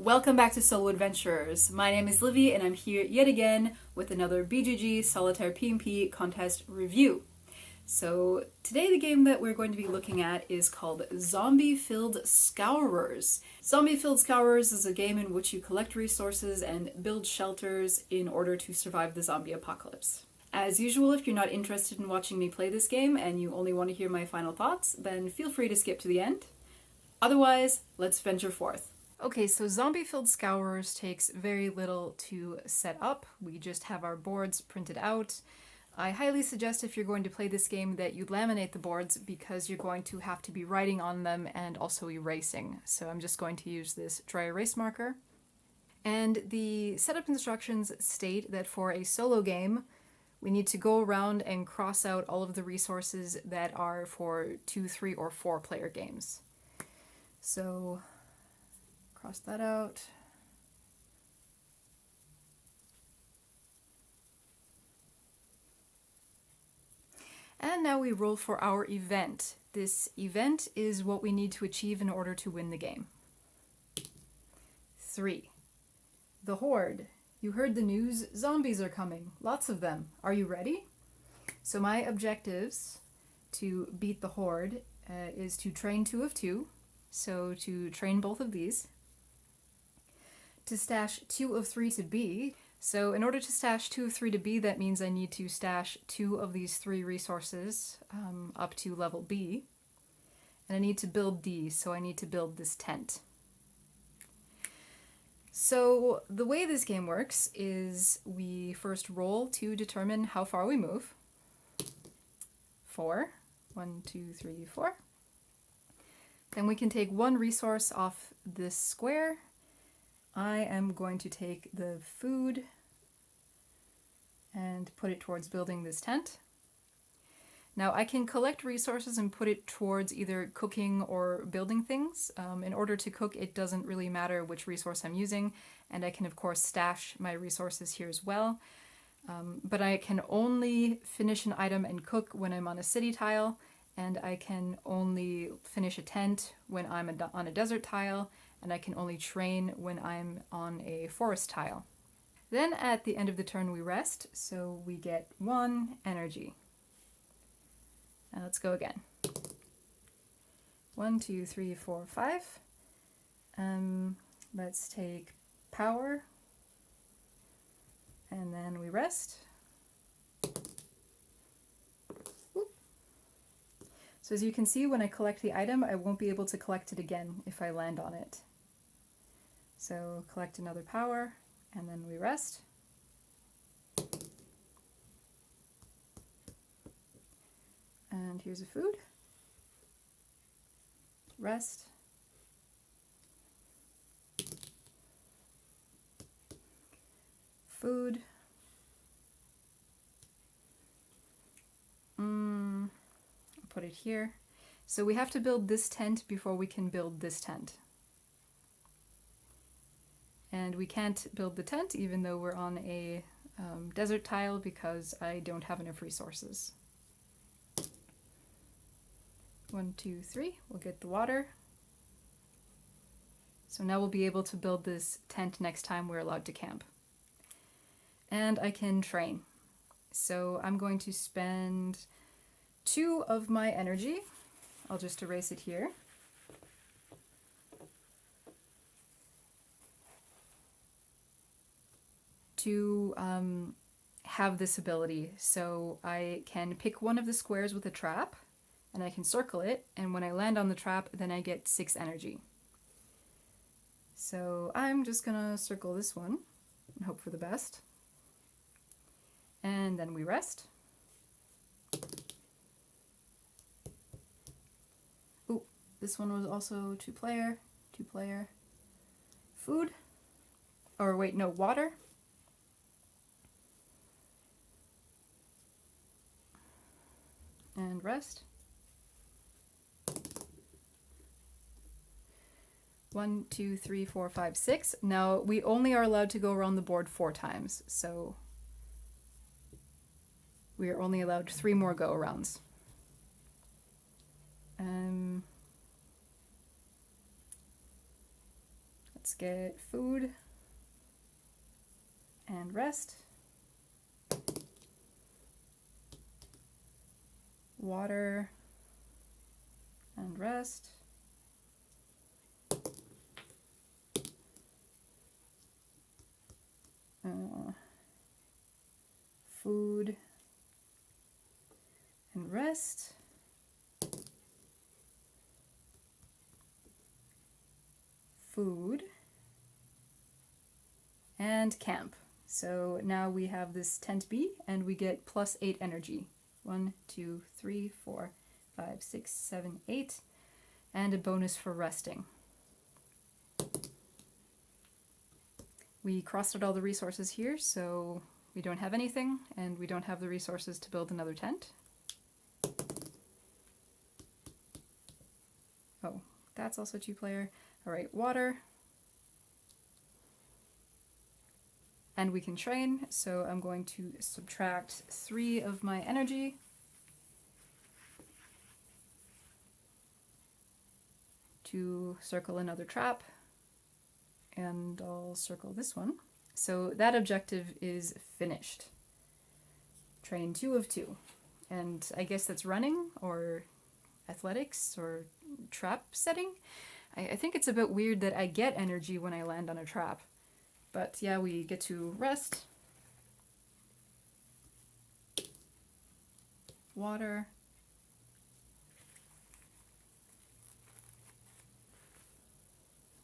Welcome back to Solo Adventurers. My name is Livi and I'm here yet again with another BGG Solitaire PMP contest review. So today the game that we're going to be looking at is called Zombiefilled Scourers. Zombiefilled Scourers is a game in which you collect resources and build shelters in order to survive the zombie apocalypse. As usual, if you're not interested in watching me play this game and you only want to hear my final thoughts, then feel free to skip to the end. Otherwise, let's venture forth. Okay, so Zombiefilled Scourers takes very little to set up. We just have our boards printed out. I highly suggest if you're going to play this game that you laminate the boards because you're going to have to be writing on them and also erasing. So I'm just going to use this dry erase marker. And the setup instructions state that for a solo game, we need to go around and cross out all of the resources that are for 2, 3, or 4 player games. So cross that out. And now we roll for our event. This event is what we need to achieve in order to win the game. 3. The Horde. You heard the news, zombies are coming. Lots of them. Are you ready? So my objectives to beat the Horde is to train 2 of 2. So to train both of these. To stash 2 of 3 to B. So in order to stash 2 of 3 to B, that means I need to stash 2 of these 3 resources up to level B. And I need to build D, so I need to build this tent. So the way this game works is we first roll to determine how far we move. 4. 1, 2, 3, 4. Then we can take 1 resource off this square. I am going to take the food and put it towards building this tent. Now I can collect resources and put it towards either cooking or building things. In order to cook, it doesn't really matter which resource I'm using, and I can of course stash my resources here as well. But I can only finish an item and cook when I'm on a city tile, and I can only finish a tent when I'm on a desert tile, and I can only train when I'm on a forest tile. Then at the end of the turn we rest, so we get 1 energy. Now let's go again. 1, 2, 3, 4, 5. Let's take power, and then we rest. So as you can see, when I collect the item, I won't be able to collect it again if I land on it. So collect another power, and then we rest. And here's a food. Rest. Food. I'll put it here. So we have to build this tent before we can build this tent. And we can't build the tent even though we're on a desert tile because I don't have enough resources. 1, 2, 3, we'll get the water. So now we'll be able to build this tent next time we're allowed to camp. And I can train. So I'm going to spend 2 of my energy. I'll just erase it here. To have this ability. So I can pick one of the squares with a trap, and I can circle it, and when I land on the trap, then I get 6 energy. So I'm just gonna circle this one and hope for the best. And then we rest. Ooh, this one was also 2 player. Food. Or wait, no, water. And rest. 1, 2, 3, 4, 5, 6. Now we only are allowed to go around the board 4 times, so we are only allowed 3 more go arounds. Let's get food and rest. Water and rest. Food and rest. Food and camp. So now we have this tent B and we get +8 energy. 1, 2, 3, 4, 5, 6, 7, 8, and a bonus for resting. We crossed out all the resources here, so we don't have anything, and we don't have the resources to build another tent. Oh, that's also 2-player. Alright, water. And we can train, so I'm going to subtract 3 of my energy. To circle another trap. And I'll circle this one. So that objective is finished. Train 2 of 2. And I guess that's running, or athletics, or trap setting. I think it's a bit weird that I get energy when I land on a trap. But yeah, we get to rest. Water.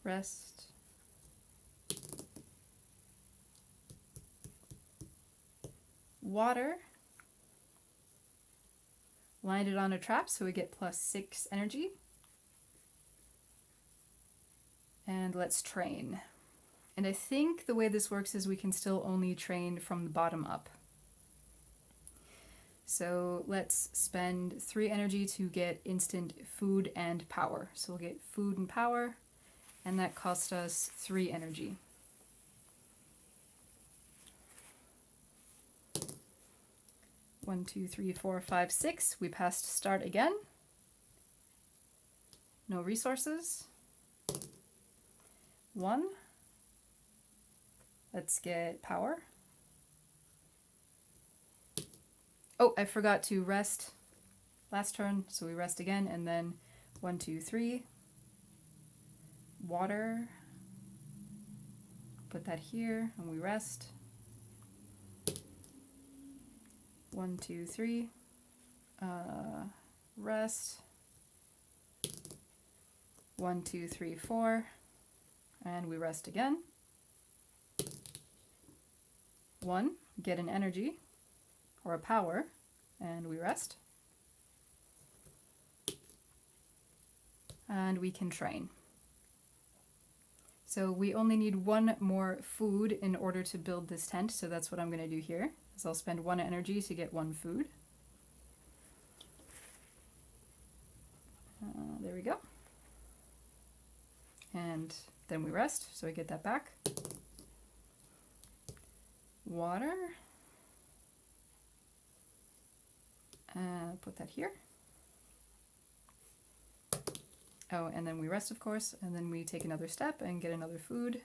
Rest. Water. Landed on a trap, so we get +6 energy. And let's train. And I think the way this works is we can still only train from the bottom up. So let's spend 3 energy to get instant food and power. So we'll get food and power, and that cost us 3 energy. One, two, three, 4, 5, 6. We passed start again. No resources. 1. Let's get power. Oh, I forgot to rest last turn, so we rest again, and then 1, 2, 3. Water. Put that here, and we rest. 1, 2, 3. Rest. 1, 2, 3, 4. And we rest again. 1, get an energy or a power, and we rest. And we can train. So we only need 1 more food in order to build this tent, so that's what I'm going to do here. So I'll spend 1 energy to get 1 food. There we go. And then we rest, so I get that back. Water. Put that here. Oh, and then we rest, of course, and then we take another step and get another food.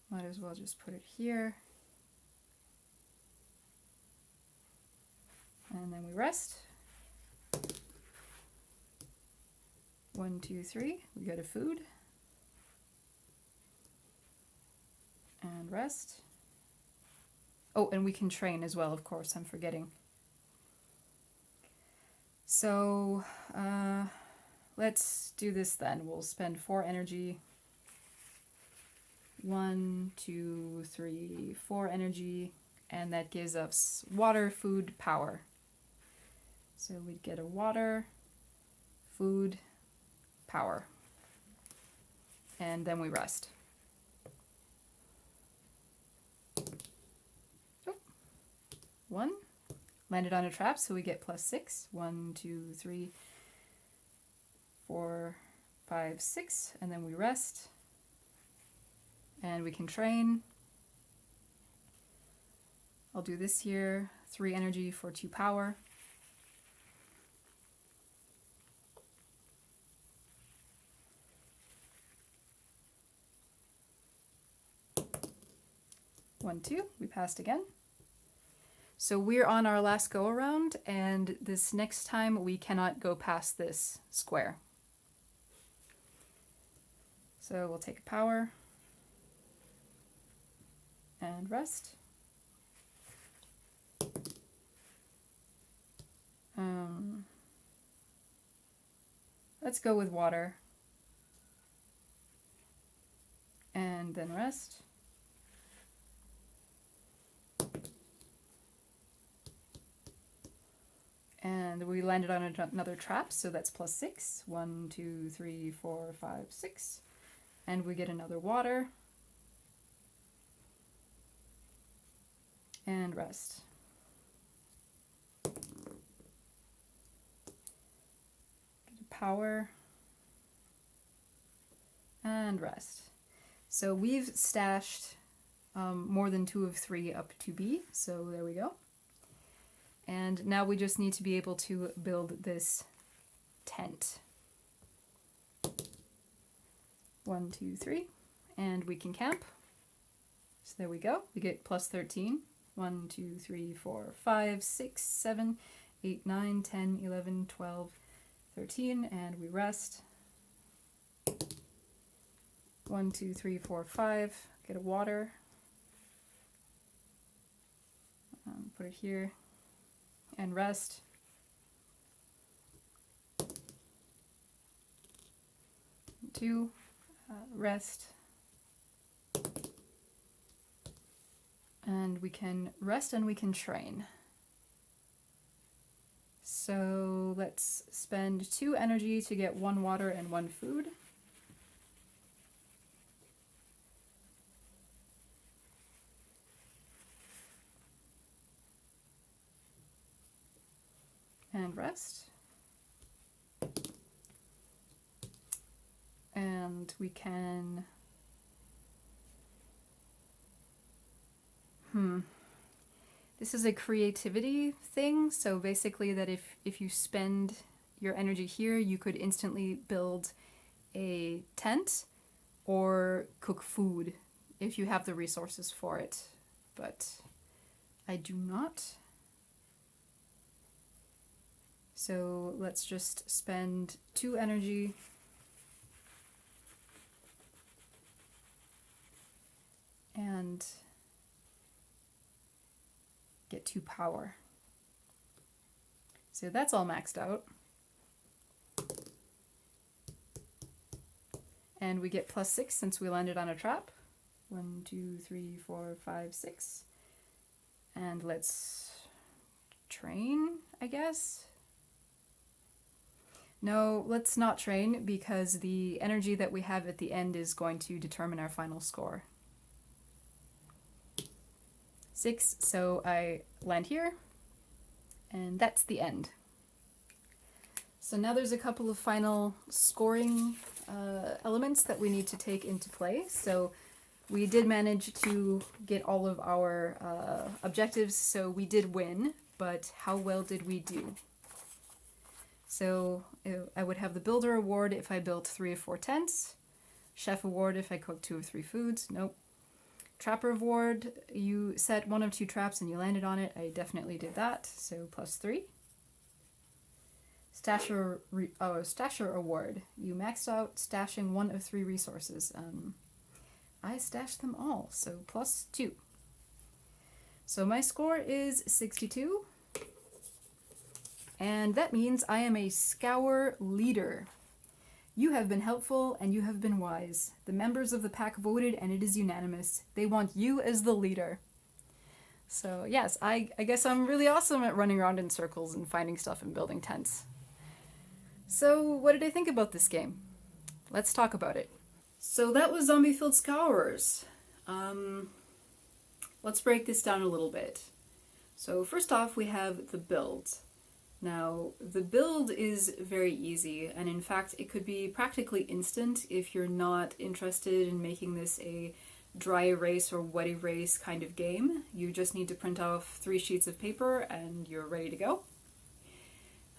Might as well just put it here. And then we rest. 1, 2, 3, we go to food. And rest. Oh, and we can train as well, of course, I'm forgetting. So, let's do this then. We'll spend 4 energy. 1, 2, 3, 4 energy, and that gives us water, food, power. So we'd get a water, food, power. And then we rest. Oh. 1. Landed on a trap, so we get +6. 1, 2, 3, 4, 5, 6, and then we rest. And we can train. I'll do this here. 3 energy for 2 power. 1, 2. We passed again. So we're on our last go around, and this next time we cannot go past this square. So we'll take a power and rest. Let's go with water and then rest. And we landed on another trap, so that's +6. 1, 2, 3, 4, 5, 6. And we get another water. And rest. Get a power. And rest. So we've stashed more than 2 of 3 up to B, so there we go. And now we just need to be able to build this tent. 1, 2, 3, and we can camp. So there we go. We get +13. 1, 2, 3, 4, 5, 6, 7, 8, 9, 10, 11, 12, 13, and we rest. 1, 2, 3, 4, 5. Get a water. Put it here. And rest. 2, rest. And we can rest and we can train. So let's spend 2 energy to get 1 water and 1 food. And rest. And we can... This is a creativity thing, so basically that if you spend your energy here, you could instantly build a tent or cook food if you have the resources for it. But I do not. So let's just spend 2 energy and get 2 power. So that's all maxed out. And we get +6 since we landed on a trap. 1, 2, 3, 4, 5, 6. And let's train, I guess. No, let's not train because the energy that we have at the end is going to determine our final score. 6, so I land here, and that's the end. So now there's a couple of final scoring elements that we need to take into play. So we did manage to get all of our objectives, so we did win, but how well did we do? So I would have the Builder Award if I built 3 or 4 tents. Chef Award if I cooked 2 or 3 foods. Nope. Trapper Award, you set 1 of 2 traps and you landed on it. I definitely did that, so +3. Stasher Award, you maxed out stashing 1 of 3 resources. I stashed them all, so +2. So my score is 62. And that means I am a Scour leader. You have been helpful and you have been wise. The members of the pack voted and it is unanimous. They want you as the leader. So yes, I guess I'm really awesome at running around in circles and finding stuff and building tents. So what did I think about this game? Let's talk about it. So that was Zombiefilled Scourers. Let's break this down a little bit. So first off, we have the build. Now, the build is very easy, and in fact, it could be practically instant if you're not interested in making this a dry erase or wet erase kind of game. You just need to print off 3 sheets of paper and you're ready to go.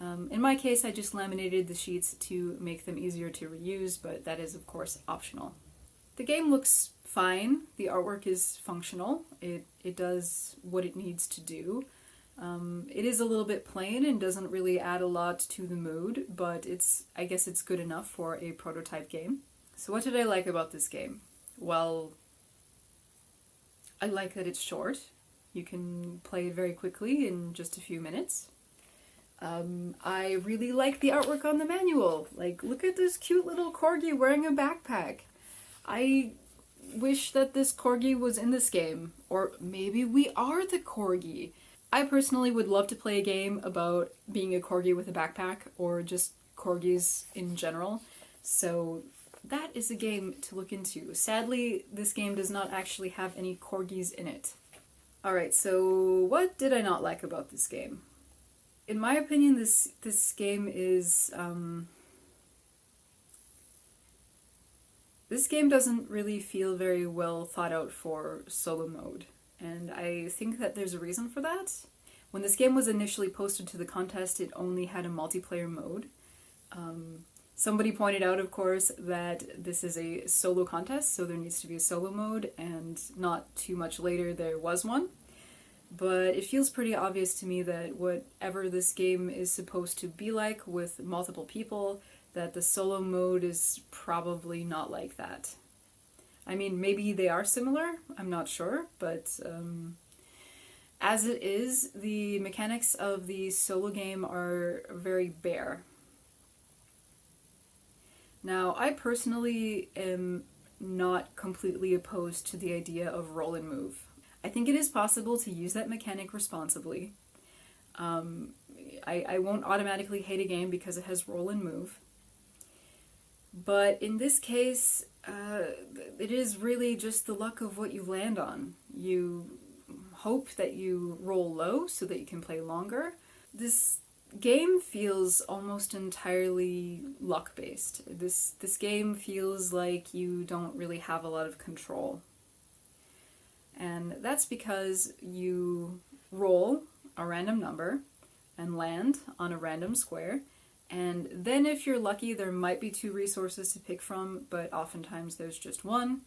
In my case, I just laminated the sheets to make them easier to reuse, but that is, of course, optional. The game looks fine. The artwork is functional. It does what it needs to do. It is a little bit plain and doesn't really add a lot to the mood, but I guess it's good enough for a prototype game. So what did I like about this game? Well, I like that it's short. You can play it very quickly in just a few minutes. I really like the artwork on the manual. Like, look at this cute little corgi wearing a backpack. I wish that this corgi was in this game, or maybe we are the corgi. I personally would love to play a game about being a corgi with a backpack, or just corgis in general. So that is a game to look into. Sadly, this game does not actually have any corgis in it. Alright, so what did I not like about this game? In my opinion, this game is... this game doesn't really feel very well thought out for solo mode. And I think that there's a reason for that. When this game was initially posted to the contest, it only had a multiplayer mode. Somebody pointed out, of course, that this is a solo contest, so there needs to be a solo mode, and not too much later there was one. But it feels pretty obvious to me that whatever this game is supposed to be like with multiple people, that the solo mode is probably not like that. I mean, maybe they are similar, I'm not sure, but as it is, the mechanics of the solo game are very bare. Now, I personally am not completely opposed to the idea of roll and move. I think it is possible to use that mechanic responsibly. I won't automatically hate a game because it has roll and move. But in this case, it is really just the luck of what you land on. You hope that you roll low so that you can play longer. This game feels almost entirely luck-based. This game feels like you don't really have a lot of control. And that's because you roll a random number and land on a random square, and then if you're lucky there might be 2 resources to pick from, but oftentimes there's just one,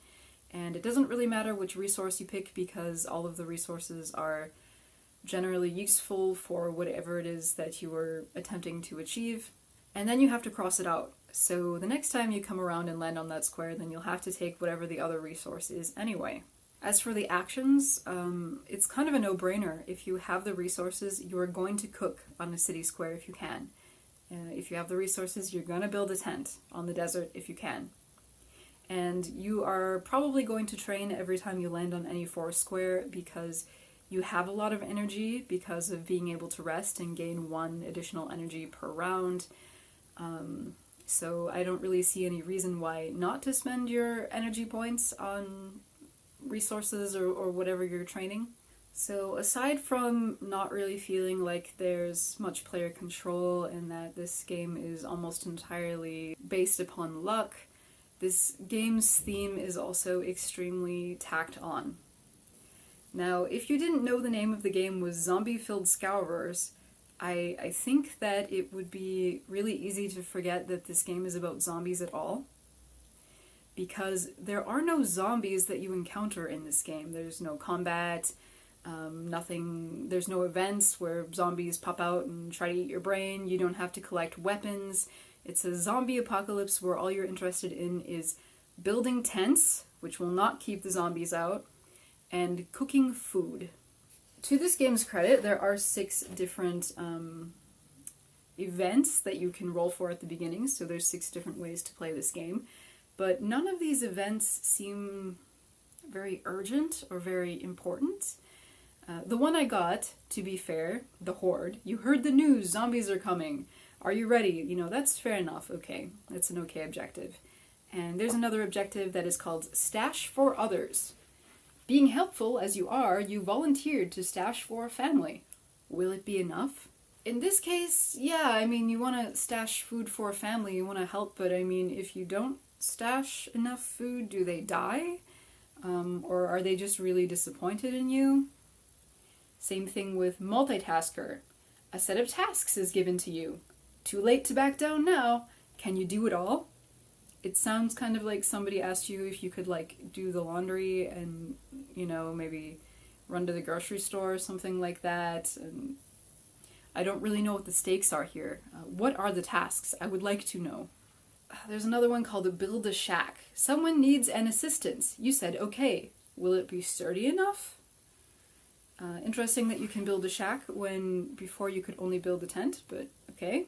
and it doesn't really matter which resource you pick because all of the resources are generally useful for whatever it is that you were attempting to achieve, and then you have to cross it out. So the next time you come around and land on that square, then you'll have to take whatever the other resource is anyway. As for the actions, it's kind of a no-brainer. If you have the resources, you are going to cook on a city square if you can. If you have the resources, you're going to build a tent on the desert if you can. And you are probably going to train every time you land on any forest square because you have a lot of energy because of being able to rest and gain 1 additional energy per round. So I don't really see any reason why not to spend your energy points on resources or whatever you're training. So aside from not really feeling like there's much player control and that this game is almost entirely based upon luck, this game's theme is also extremely tacked on. Now, if you didn't know the name of the game was Zombiefilled Scourers, I think that it would be really easy to forget that this game is about zombies at all. Because there are no zombies that you encounter in this game. There's no combat, there's no events where zombies pop out and try to eat your brain. You don't have to collect weapons. It's a zombie apocalypse where all you're interested in is building tents, which will not keep the zombies out, and cooking food. To this game's credit, there are 6 different events that you can roll for at the beginning, so there's 6 different ways to play this game. But none of these events seem very urgent or very important. The one I got, to be fair, the Horde, you heard the news, zombies are coming. Are you ready? You know, that's fair enough, okay. That's an okay objective. And there's another objective that is called Stash for Others. Being helpful as you are, you volunteered to stash for a family. Will it be enough? In this case, yeah, I mean, you want to stash food for a family, you want to help, but I mean, if you don't stash enough food, do they die? Or are they just really disappointed in you? Same thing with multitasker. A set of tasks is given to you. Too late to back down now. Can you do it all? It sounds kind of like somebody asked you if you could like do the laundry and, you know, maybe run to the grocery store or something like that. And I don't really know what the stakes are here. What are the tasks? I would like to know. There's another one called Build a Shack. Someone needs an assistance. You said okay. Will it be sturdy enough? Interesting that you can build a shack when before you could only build a tent, but okay.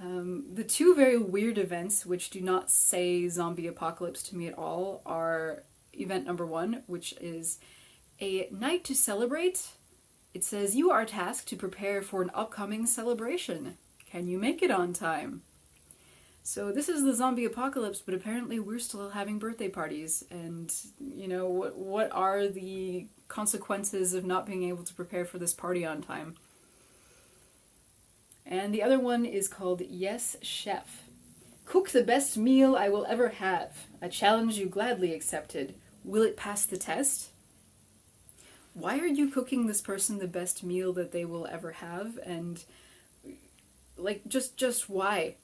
The two very weird events, which do not say zombie apocalypse to me at all, are event number 1, which is a night to celebrate. It says you are tasked to prepare for an upcoming celebration. Can you make it on time? So this is the zombie apocalypse, but apparently we're still having birthday parties. And, you know, what are the consequences of not being able to prepare for this party on time? And the other one is called Yes, Chef. Cook the best meal I will ever have. A challenge you gladly accepted. Will it pass the test? Why are you cooking this person the best meal that they will ever have? And, like, just why?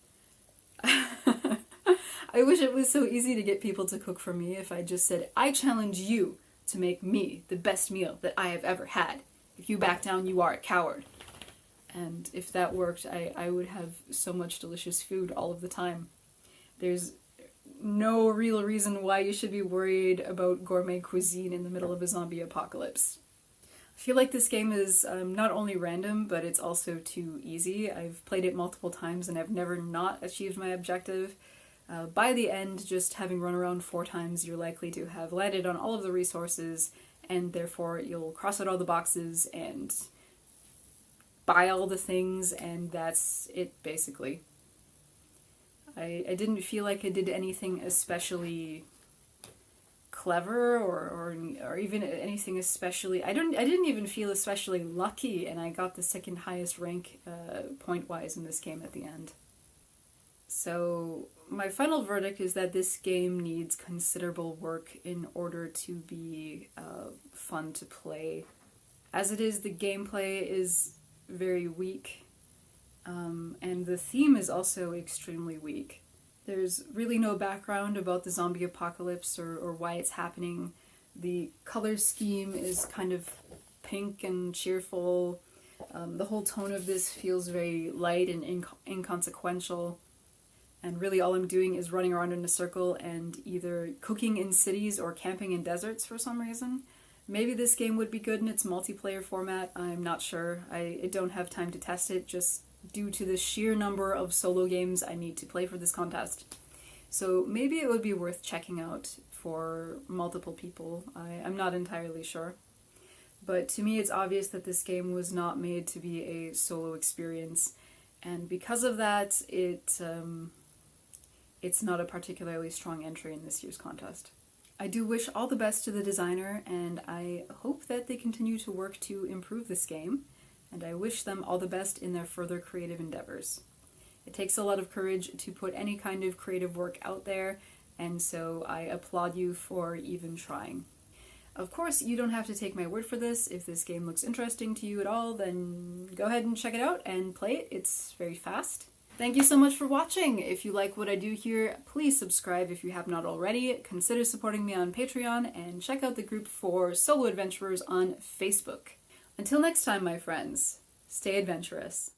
I wish it was so easy to get people to cook for me if I just said, I challenge you to make me the best meal that I have ever had. If you back down, you are a coward. And if that worked, I would have so much delicious food all of the time. There's no real reason why you should be worried about gourmet cuisine in the middle of a zombie apocalypse. I feel like this game is not only random, but it's also too easy. I've played it multiple times and I've never not achieved my objective. By the end, just having run around 4 times, you're likely to have landed on all of the resources, and therefore you'll cross out all the boxes and buy all the things, and that's it, basically. I didn't feel like I did anything especially clever or even anything especially... I didn't even feel especially lucky, and I got the second highest rank point-wise in this game at the end. So my final verdict is that this game needs considerable work in order to be fun to play. As it is, the gameplay is very weak, and the theme is also extremely weak. There's really no background about the zombie apocalypse or why it's happening. The color scheme is kind of pink and cheerful. The whole tone of this feels very light and inconsequential. And really all I'm doing is running around in a circle and either cooking in cities or camping in deserts for some reason. Maybe this game would be good in its multiplayer format, I'm not sure. I don't have time to test it, just due to the sheer number of solo games I need to play for this contest. So maybe it would be worth checking out for multiple people. I'm not entirely sure. But to me it's obvious that this game was not made to be a solo experience, and because of that, it's not a particularly strong entry in this year's contest. I do wish all the best to the designer, and I hope that they continue to work to improve this game, and I wish them all the best in their further creative endeavors. It takes a lot of courage to put any kind of creative work out there, and so I applaud you for even trying. Of course, you don't have to take my word for this. If this game looks interesting to you at all, then go ahead and check it out and play it. It's very fast. Thank you so much for watching. If you like what I do here, please subscribe if you have not already. Consider supporting me on Patreon and check out the group for solo adventurers on Facebook. Until next time, my friends, stay adventurous.